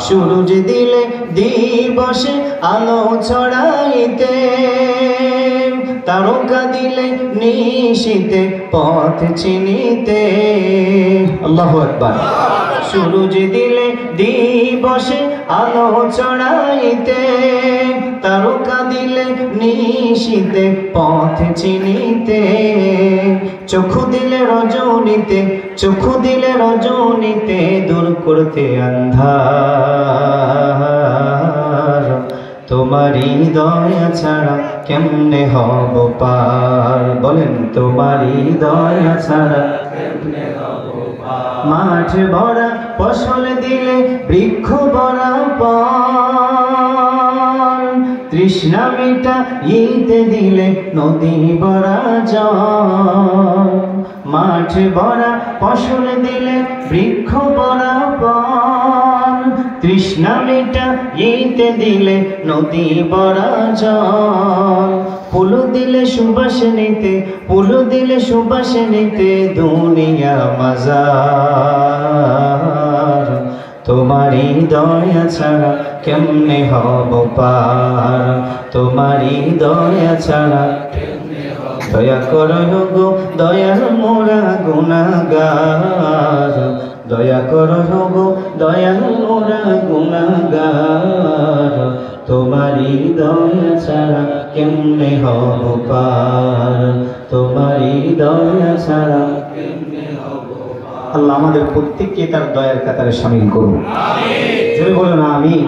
সূরজ দিলে দিবসে আলো ছড়াইতে, তারকা দিলে নিশীথে পথ চিনিতে। আল্লাহু আকবার। সূরজ দিলে দিবসে আলো ছড়াইতে, তারকা দিলে নিশীথে পথ চিনিতে। চক্ষু দিলে রজনীতে, চক্ষু দিলে রজনীতে দূর করতে আন্ধার। তোমারই দয়া ছাড়া কেমনে হব পার, বলেন তোমারই দয়া ছাড়া কেমনে হব পার। মাঠ ভরা ফসল দিলে বৃক্ষ ভরা পান, তৃষ্ণা মিটাইতে দিলে নদী ভরা জল। মাঠ ভরা ফসল দিলে বৃক্ষ ভরা পান, তৃষ্ণা মিটাইতে দিলে নদী ভরা জল। ফুল দিলে সুবাস নিতে, ফুল দিলে সুবাস নিতে দুনিয়া মাজার। তোমারই দয়া ছাড়া কেমনে হব পার, তোমারই দয়া ছাড়া। দয়া করো গো দয়াল মোরা গুনাহগার, দয়া করো গো দয়াল মোরা গুনাহগার। তোমারই দয়া ছাড়া কেমনে হব পার, তোমারই দয়া ছাড়া কেমনে হব পার। আল্লাহ আমাদের প্রত্যেককে তার দয়ার কাতারে শামিল করুন। আমিন। জোরে বলুন আমিন।